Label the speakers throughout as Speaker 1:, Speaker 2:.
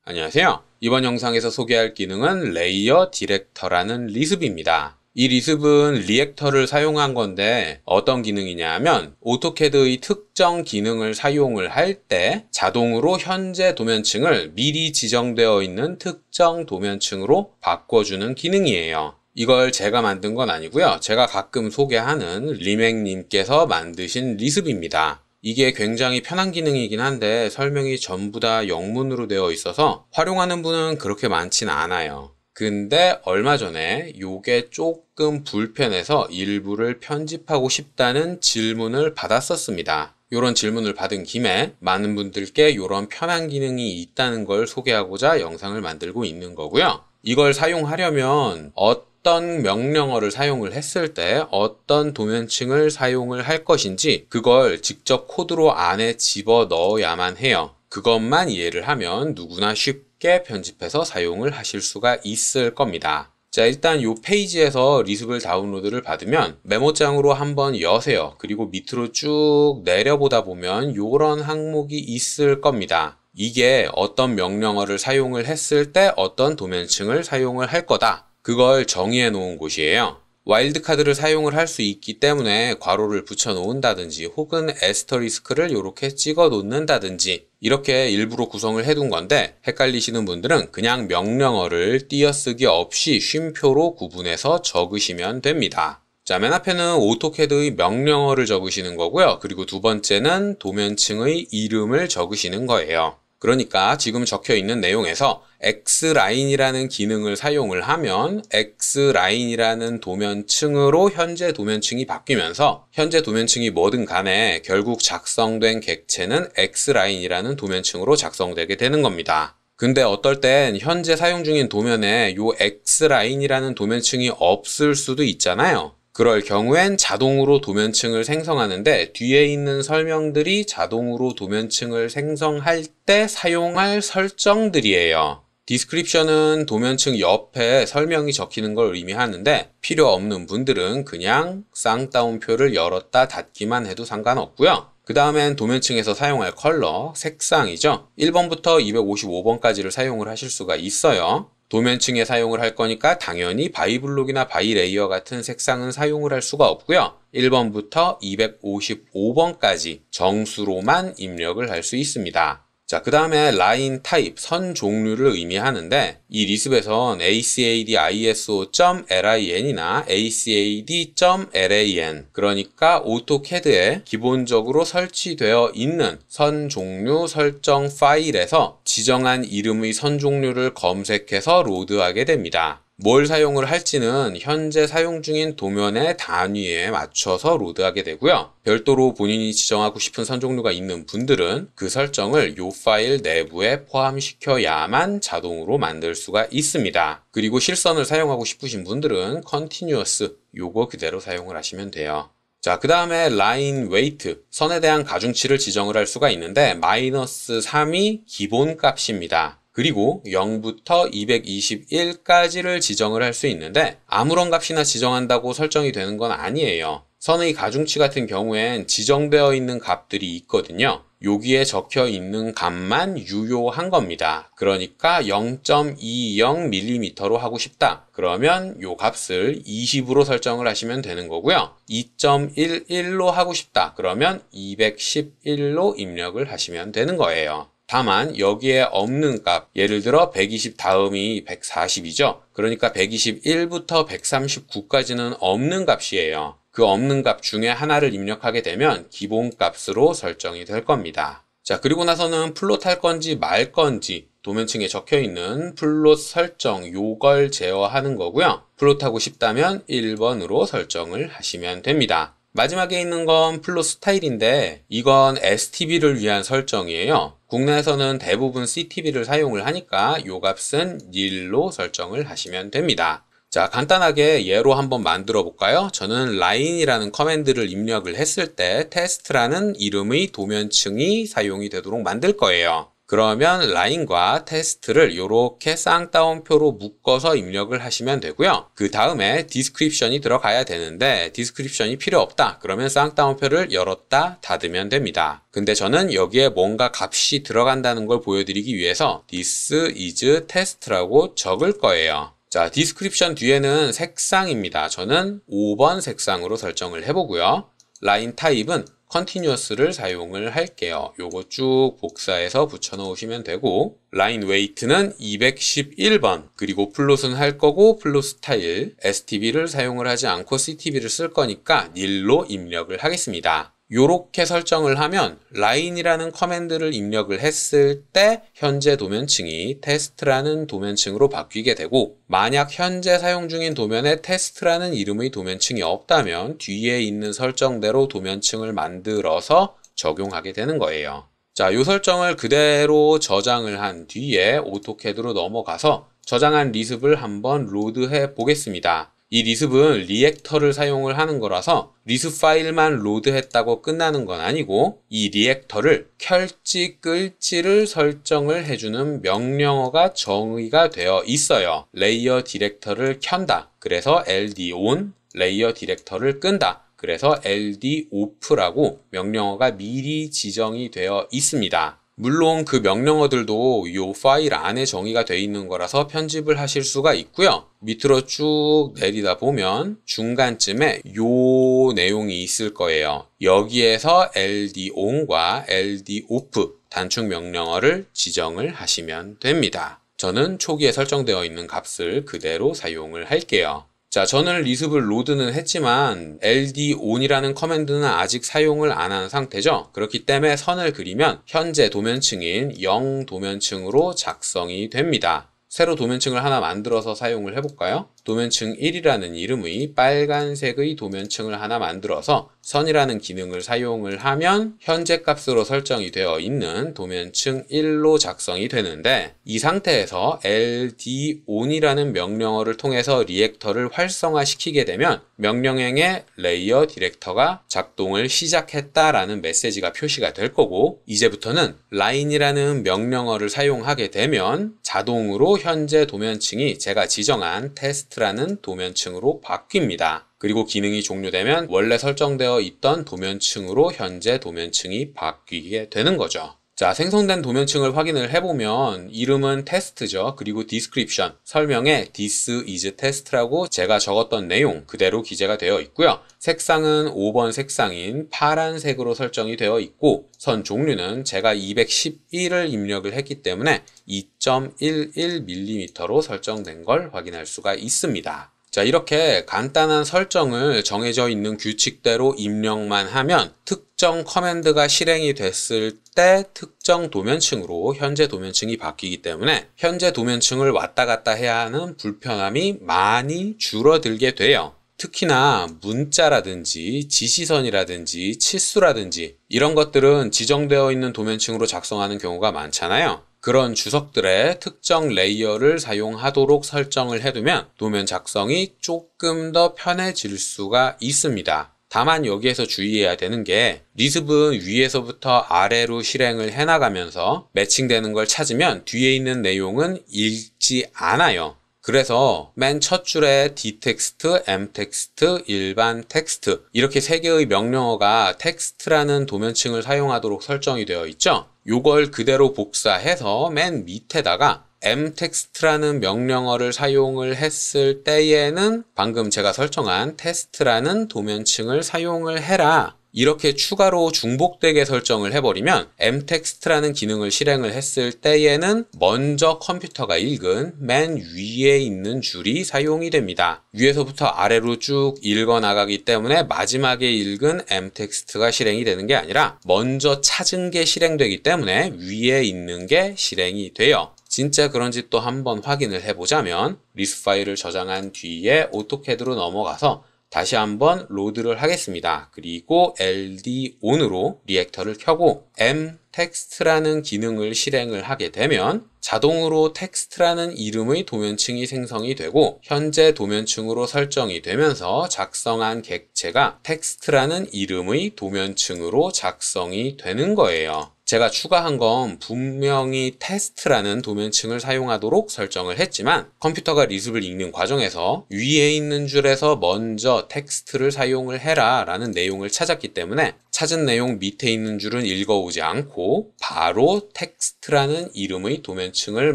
Speaker 1: 안녕하세요. 이번 영상에서 소개할 기능은 레이어 디렉터라는 리습입니다. 이 리습은 리액터를 사용한 건데 어떤 기능이냐 하면 오토캐드의 특정 기능을 사용을 할 때 자동으로 현재 도면층을 미리 지정되어 있는 특정 도면층으로 바꿔주는 기능이에요. 이걸 제가 만든 건 아니고요. 제가 가끔 소개하는 리맥님께서 만드신 리습입니다. 이게 굉장히 편한 기능이긴 한데 설명이 전부 다 영문으로 되어 있어서 활용하는 분은 그렇게 많지는 않아요. 근데 얼마 전에 요게 조금 불편해서 일부를 편집하고 싶다는 질문을 받았었습니다. 요런 질문을 받은 김에 많은 분들께 요런 편한 기능이 있다는 걸 소개하고자 영상을 만들고 있는 거고요. 이걸 사용하려면 어떤 명령어를 사용을 했을 때 어떤 도면층을 사용을 할 것인지 그걸 직접 코드로 안에 집어 넣어야만 해요. 그것만 이해를 하면 누구나 쉽게 편집해서 사용을 하실 수가 있을 겁니다. 자, 일단 이 페이지에서 리습을 다운로드를 받으면 메모장으로 한번 여세요. 그리고 밑으로 쭉 내려보다 보면 이런 항목이 있을 겁니다. 이게 어떤 명령어를 사용을 했을 때 어떤 도면층을 사용을 할 거다. 그걸 정의해 놓은 곳이에요. 와일드카드를 사용을 할 수 있기 때문에 괄호를 붙여 놓는다든지 혹은 애스터리스크를 이렇게 찍어 놓는다든지 이렇게 일부러 구성을 해둔 건데 헷갈리시는 분들은 그냥 명령어를 띄어쓰기 없이 쉼표로 구분해서 적으시면 됩니다. 자, 맨 앞에는 오토캐드의 명령어를 적으시는 거고요. 그리고 두 번째는 도면층의 이름을 적으시는 거예요. 그러니까 지금 적혀 있는 내용에서 X라인이라는 기능을 사용을 하면 X라인이라는 도면층으로 현재 도면층이 바뀌면서 현재 도면층이 뭐든 간에 결국 작성된 객체는 X라인이라는 도면층으로 작성되게 되는 겁니다. 근데 어떨 땐 현재 사용 중인 도면에 요 X라인이라는 도면층이 없을 수도 있잖아요. 그럴 경우엔 자동으로 도면층을 생성하는데 뒤에 있는 설명들이 자동으로 도면층을 생성할 때 사용할 설정들이에요. 디스크립션은 도면층 옆에 설명이 적히는 걸 의미하는데 필요 없는 분들은 그냥 쌍따옴표를 열었다 닫기만 해도 상관없고요. 그 다음엔 도면층에서 사용할 컬러, 색상이죠. 1번부터 255번까지를 사용을 하실 수가 있어요. 도면층에 사용을 할 거니까 당연히 바이블록이나 바이레이어 같은 색상은 사용을 할 수가 없고요. 1번부터 255번까지 정수로만 입력을 할 수 있습니다. 자, 그 다음에 라인 타입, 선 종류를 의미하는데 이 리습에선 ACAD-ISO.lin이나 ACAD.lan 그러니까 오토캐드에 기본적으로 설치되어 있는 선 종류 설정 파일에서 지정한 이름의 선 종류를 검색해서 로드하게 됩니다. 뭘 사용을 할지는 현재 사용 중인 도면의 단위에 맞춰서 로드하게 되고요. 별도로 본인이 지정하고 싶은 선 종류가 있는 분들은 그 설정을 이 파일 내부에 포함시켜야만 자동으로 만들 수가 있습니다. 그리고 실선을 사용하고 싶으신 분들은 Continuous 요거 그대로 사용을 하시면 돼요. 자, 그 다음에 라인 웨이트, 선에 대한 가중치를 지정을 할 수가 있는데 -3이 기본 값입니다. 그리고 0부터 221까지를 지정을 할 수 있는데 아무런 값이나 지정한다고 설정이 되는 건 아니에요. 선의 가중치 같은 경우엔 지정되어 있는 값들이 있거든요. 여기에 적혀 있는 값만 유효한 겁니다. 그러니까 0.20mm로 하고 싶다. 그러면 요 값을 20으로 설정을 하시면 되는 거고요. 2.11로 하고 싶다. 그러면 211로 입력을 하시면 되는 거예요. 다만 여기에 없는 값, 예를 들어 120 다음이 140이죠. 그러니까 121부터 139까지는 없는 값이에요. 그 없는 값 중에 하나를 입력하게 되면 기본 값으로 설정이 될 겁니다. 자, 그리고 나서는 플롯 할 건지 말 건지 도면층에 적혀 있는 플롯 설정 요걸 제어하는 거고요. 플롯 하고 싶다면 1번으로 설정을 하시면 됩니다. 마지막에 있는 건 플롯 스타일인데 이건 STB를 위한 설정이에요. 국내에서는 대부분 CTB를 사용을 하니까 요 값은 nil로 설정을 하시면 됩니다. 자, 간단하게 예로 한번 만들어 볼까요? 저는 line이라는 커맨드를 입력을 했을 때 테스트라는 이름의 도면층이 사용이 되도록 만들 거예요. 그러면 라인과 테스트를 이렇게 쌍따옴표로 묶어서 입력을 하시면 되고요. 그 다음에 디스크립션이 들어가야 되는데 디스크립션이 필요 없다. 그러면 쌍따옴표를 열었다 닫으면 됩니다. 근데 저는 여기에 뭔가 값이 들어간다는 걸 보여드리기 위해서 this is test라고 적을 거예요. 자, 디스크립션 뒤에는 색상입니다. 저는 5번 색상으로 설정을 해보고요. 라인 타입은 continuous를 사용을 할게요. 요거 쭉 복사해서 붙여 놓으시면 되고, 라인 웨이트는 211번, 그리고 플롯은 할 거고 플롯 스타일 stb를 사용을 하지 않고 ctb를 쓸 거니까 nil로 입력을 하겠습니다. 요렇게 설정을 하면 라인이라는 커맨드를 입력을 했을 때 현재 도면층이 테스트라는 도면층으로 바뀌게 되고, 만약 현재 사용 중인 도면에 테스트라는 이름의 도면층이 없다면 뒤에 있는 설정대로 도면층을 만들어서 적용하게 되는 거예요. 자, 요 설정을 그대로 저장을 한 뒤에 오토캐드로 넘어가서 저장한 리습을 한번 로드해 보겠습니다. 이 리습은 리액터를 사용을 하는 거라서 리습 파일만 로드했다고 끝나는 건 아니고 이 리액터를 켤지 끌지를 설정을 해주는 명령어가 정의가 되어 있어요. 레이어 디렉터를 켠다. 그래서 ld on, 레이어 디렉터를 끈다. 그래서 ld off라고 명령어가 미리 지정이 되어 있습니다. 물론 그 명령어들도 이 파일 안에 정의가 되어 있는 거라서 편집을 하실 수가 있고요. 밑으로 쭉 내리다 보면 중간쯤에 이 내용이 있을 거예요. 여기에서 ld on과 ld off 단축 명령어를 지정을 하시면 됩니다. 저는 초기에 설정되어 있는 값을 그대로 사용을 할게요. 자, 저는 리습을 로드는 했지만 ld on이라는 커맨드는 아직 사용을 안 한 상태죠. 그렇기 때문에 선을 그리면 현재 도면층인 0 도면층으로 작성이 됩니다. 새로 도면층을 하나 만들어서 사용을 해볼까요? 도면층 1이라는 이름의 빨간색의 도면층을 하나 만들어서 선이라는 기능을 사용을 하면 현재 값으로 설정이 되어 있는 도면층 1로 작성이 되는데, 이 상태에서 ld on이라는 명령어를 통해서 리액터를 활성화시키게 되면 명령행에 레이어 디렉터가 작동을 시작했다라는 메시지가 표시가 될 거고, 이제부터는 line이라는 명령어를 사용하게 되면 자동으로 현재 도면층이 제가 지정한 테스트라는 도면층으로 바뀝니다. 그리고 기능이 종료되면 원래 설정되어 있던 도면층으로 현재 도면층이 바뀌게 되는 거죠. 자, 생성된 도면층을 확인을 해보면 이름은 테스트죠. 그리고 디스크립션, 설명에 this is test라고 제가 적었던 내용 그대로 기재가 되어 있고요. 색상은 5번 색상인 파란색으로 설정이 되어 있고, 선 종류는 제가 211을 입력을 했기 때문에 2.11mm로 설정된 걸 확인할 수가 있습니다. 자, 이렇게 간단한 설정을 정해져 있는 규칙대로 입력만 하면 특정 커맨드가 실행이 됐을 때 특정 도면층으로 현재 도면층이 바뀌기 때문에 현재 도면층을 왔다 갔다 해야 하는 불편함이 많이 줄어들게 돼요. 특히나 문자라든지 지시선이라든지 치수라든지 이런 것들은 지정되어 있는 도면층으로 작성하는 경우가 많잖아요. 그런 주석들의 특정 레이어를 사용하도록 설정을 해두면 도면 작성이 조금 더 편해질 수가 있습니다. 다만 여기에서 주의해야 되는 게, 리습은 위에서부터 아래로 실행을 해나가면서 매칭되는 걸 찾으면 뒤에 있는 내용은 읽지 않아요. 그래서 맨 첫 줄에 dtext, mtext, 일반 텍스트 이렇게 세 개의 명령어가 텍스트라는 도면층을 사용하도록 설정이 되어 있죠. 요걸 그대로 복사해서 맨 밑에다가 mtext라는 명령어를 사용을 했을 때에는 방금 제가 설정한 테스트라는 도면층을 사용을 해라, 이렇게 추가로 중복되게 설정을 해버리면 mtext라는 기능을 실행을 했을 때에는 먼저 컴퓨터가 읽은 맨 위에 있는 줄이 사용이 됩니다. 위에서부터 아래로 쭉 읽어 나가기 때문에 마지막에 읽은 mtext가 실행이 되는 게 아니라 먼저 찾은 게 실행되기 때문에 위에 있는 게 실행이 돼요. 진짜 그런지 또 한번 확인을 해보자면 리스 파일을 저장한 뒤에 오토캐드로 넘어가서 다시 한번 로드를 하겠습니다. 그리고 ld on으로 리액터를 켜고 mtext라는 기능을 실행을 하게 되면 자동으로 텍스트라는 이름의 도면층이 생성이 되고 현재 도면층으로 설정이 되면서 작성한 객체가 텍스트라는 이름의 도면층으로 작성이 되는 거예요. 제가 추가한 건 분명히 테스트라는 도면층을 사용하도록 설정을 했지만 컴퓨터가 리습을 읽는 과정에서 위에 있는 줄에서 먼저 텍스트를 사용을 해라 라는 내용을 찾았기 때문에 찾은 내용 밑에 있는 줄은 읽어오지 않고 바로 텍스트라는 이름의 도면층을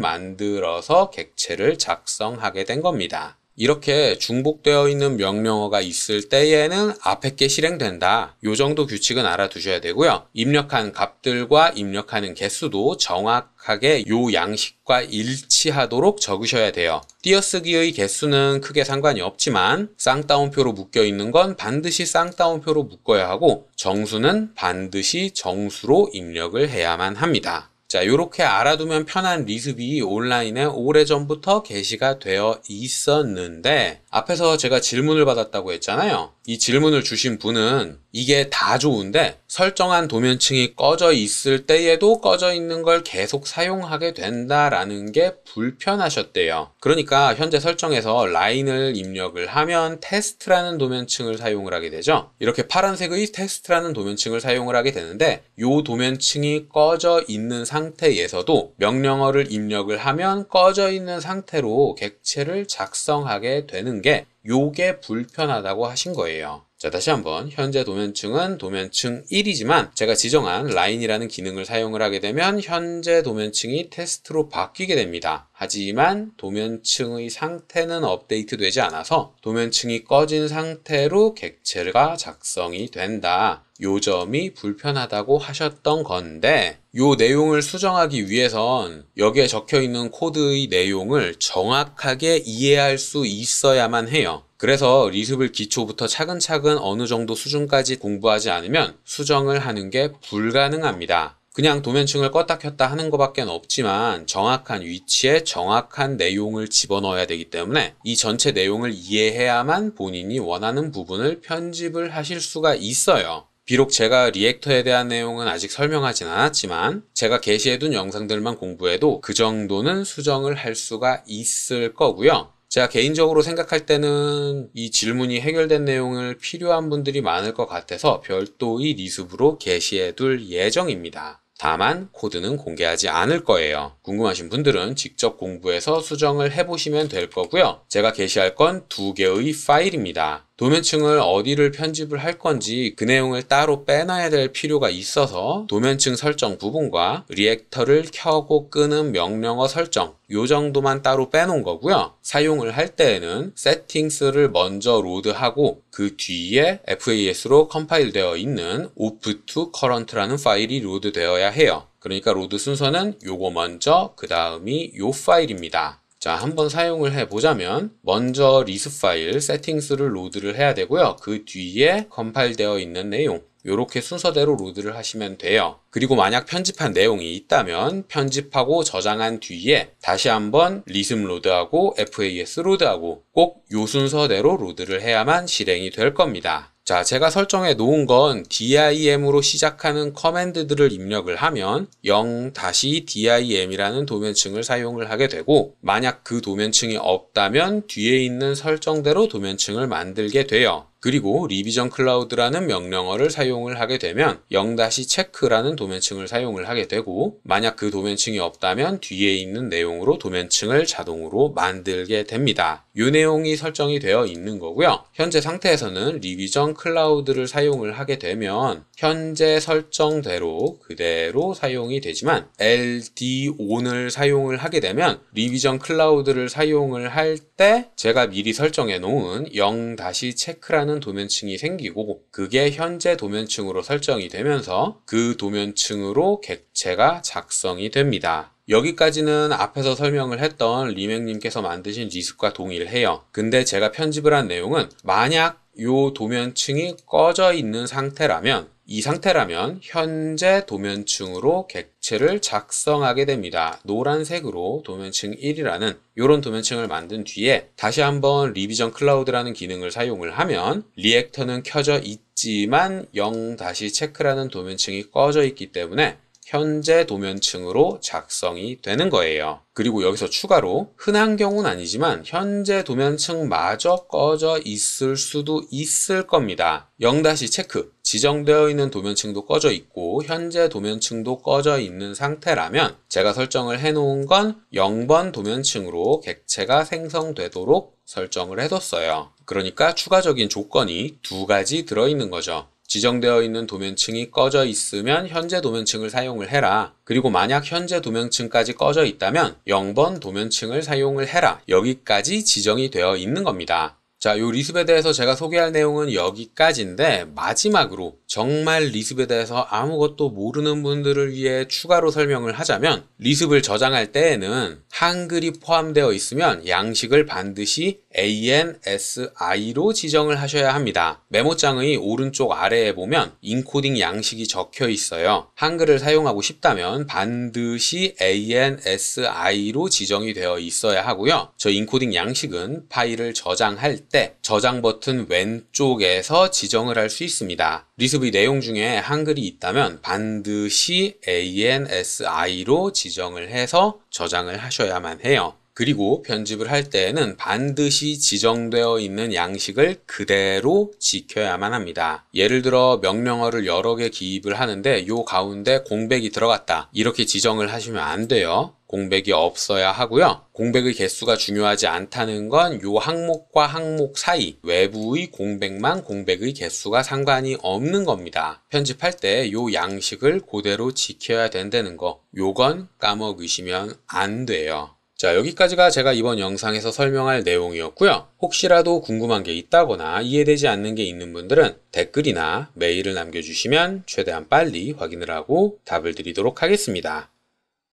Speaker 1: 만들어서 객체를 작성하게 된 겁니다. 이렇게 중복되어 있는 명령어가 있을 때에는 앞에 게 실행된다. 요 정도 규칙은 알아두셔야 되고요. 입력한 값들과 입력하는 개수도 정확하게 요 양식과 일치하도록 적으셔야 돼요. 띄어쓰기의 개수는 크게 상관이 없지만 쌍따옴표로 묶여 있는 건 반드시 쌍따옴표로 묶어야 하고 정수는 반드시 정수로 입력을 해야만 합니다. 자, 요렇게 알아두면 편한 리습이 온라인에 오래전부터 게시가 되어 있었는데 앞에서 제가 질문을 받았다고 했잖아요. 이 질문을 주신 분은 이게 다 좋은데 설정한 도면층이 꺼져 있을 때에도 꺼져 있는 걸 계속 사용하게 된다라는 게 불편하셨대요. 그러니까 현재 설정에서 라인을 입력을 하면 테스트라는 도면층을 사용을 하게 되죠. 이렇게 파란색의 테스트라는 도면층을 사용을 하게 되는데 요 도면층이 꺼져 있는 상태에서도 명령어를 입력을 하면 꺼져 있는 상태로 객체를 작성하게 되는 게 요게 불편하다고 하신 거예요. 자, 다시 한번 현재 도면층은 도면층 1이지만 제가 지정한 라인이라는 기능을 사용을 하게 되면 현재 도면층이 테스트로 바뀌게 됩니다. 하지만 도면층의 상태는 업데이트 되지 않아서 도면층이 꺼진 상태로 객체가 작성이 된다. 요 점이 불편하다고 하셨던 건데 요 내용을 수정하기 위해선 여기에 적혀 있는 코드의 내용을 정확하게 이해할 수 있어야만 해요. 그래서 리습을 기초부터 차근차근 어느 정도 수준까지 공부하지 않으면 수정을 하는 게 불가능합니다. 그냥 도면층을 껐다 켰다 하는 것밖에 없지만 정확한 위치에 정확한 내용을 집어넣어야 되기 때문에 이 전체 내용을 이해해야만 본인이 원하는 부분을 편집을 하실 수가 있어요. 비록 제가 리액터에 대한 내용은 아직 설명하진 않았지만 제가 게시해둔 영상들만 공부해도 그 정도는 수정을 할 수가 있을 거고요. 제가 개인적으로 생각할 때는 이 질문이 해결된 내용을 필요한 분들이 많을 것 같아서 별도의 리습으로 게시해둘 예정입니다. 다만 코드는 공개하지 않을 거예요. 궁금하신 분들은 직접 공부해서 수정을 해보시면 될 거고요. 제가 게시할 건 2개의 파일입니다. 도면층을 어디를 편집을 할 건지 그 내용을 따로 빼놔야 될 필요가 있어서 도면층 설정 부분과 리액터를 켜고 끄는 명령어 설정 요 정도만 따로 빼놓은 거고요. 사용을 할 때에는 세팅스를 먼저 로드하고 그 뒤에 FAS로 컴파일 되어 있는 off to current라는 파일이 로드 되어야 해요. 그러니까 로드 순서는 요거 먼저 그 다음이 요 파일입니다. 자, 한번 사용을 해보자면 먼저 리스 파일 세팅스를 로드를 해야 되고요. 그 뒤에 컴파일 되어 있는 내용 이렇게 순서대로 로드를 하시면 돼요. 그리고 만약 편집한 내용이 있다면 편집하고 저장한 뒤에 다시 한번 리슴 로드하고 FAS 로드하고 꼭 요 순서대로 로드를 해야만 실행이 될 겁니다. 자, 제가 설정해 놓은 건 DIM으로 시작하는 커맨드들을 입력을 하면 0-DIM이라는 도면층을 사용을 하게 되고 만약 그 도면층이 없다면 뒤에 있는 설정대로 도면층을 만들게 돼요. 그리고 리비전 클라우드라는 명령어를 사용을 하게 되면 0-체크라는 도면층을 사용을 하게 되고 만약 그 도면층이 없다면 뒤에 있는 내용으로 도면층을 자동으로 만들게 됩니다. 이 내용이 설정이 되어 있는 거고요. 현재 상태에서는 리비전 클라우드를 사용을 하게 되면 현재 설정대로 그대로 사용이 되지만 LD-ON을 사용을 하게 되면 리비전 클라우드를 사용을 할 때 제가 미리 설정해 놓은 0-체크라는 도면층이 생기고 그게 현재 도면층으로 설정이 되면서 그 도면층으로 객체가 작성이 됩니다. 여기까지는 앞에서 설명을 했던 리맥님께서 만드신 리습과 동일해요. 근데 제가 편집을 한 내용은 만약 요 도면층이 꺼져 있는 상태라면 이 상태라면 현재 도면층으로 객체를 작성하게 됩니다. 노란색으로 도면층 1이라는 이런 도면층을 만든 뒤에 다시 한번 리비전 클라우드라는 기능을 사용을 하면 리액터는 켜져 있지만 0-체크라는 도면층이 꺼져 있기 때문에 현재 도면층으로 작성이 되는 거예요. 그리고 여기서 추가로 흔한 경우는 아니지만 현재 도면층마저 꺼져 있을 수도 있을 겁니다. 0- 체크. 지정되어 있는 도면층도 꺼져 있고 현재 도면층도 꺼져 있는 상태라면 제가 설정을 해놓은 건 0번 도면층으로 객체가 생성되도록 설정을 해뒀어요. 그러니까 추가적인 조건이 2가지 들어있는 거죠. 지정되어 있는 도면층이 꺼져 있으면 현재 도면층을 사용을 해라. 그리고 만약 현재 도면층까지 꺼져 있다면 0번 도면층을 사용을 해라. 여기까지 지정이 되어 있는 겁니다. 자, 요 리습에 대해서 제가 소개할 내용은 여기까지인데 마지막으로 정말 리습에 대해서 아무것도 모르는 분들을 위해 추가로 설명을 하자면 리습을 저장할 때에는 한글이 포함되어 있으면 양식을 반드시 ANSI로 지정을 하셔야 합니다. 메모장의 오른쪽 아래에 보면 인코딩 양식이 적혀 있어요. 한글을 사용하고 싶다면 반드시 ANSI로 지정이 되어 있어야 하고요. 저 인코딩 양식은 파일을 저장할 때 저장 버튼 왼쪽에서 지정을 할 수 있습니다. 리습의 내용 중에 한글이 있다면 반드시 ANSI로 지정을 해서 저장을 하셔야만 해요. 그리고 편집을 할 때에는 반드시 지정되어 있는 양식을 그대로 지켜야만 합니다. 예를 들어 명령어를 여러 개 기입을 하는데 요 가운데 공백이 들어갔다. 이렇게 지정을 하시면 안 돼요. 공백이 없어야 하고요. 공백의 개수가 중요하지 않다는 건 요 항목과 항목 사이 외부의 공백만 공백의 개수가 상관이 없는 겁니다. 편집할 때 요 양식을 그대로 지켜야 된다는 거. 요건 까먹으시면 안 돼요. 자, 여기까지가 제가 이번 영상에서 설명할 내용이었고요. 혹시라도 궁금한 게 있다거나 이해되지 않는 게 있는 분들은 댓글이나 메일을 남겨주시면 최대한 빨리 확인을 하고 답을 드리도록 하겠습니다.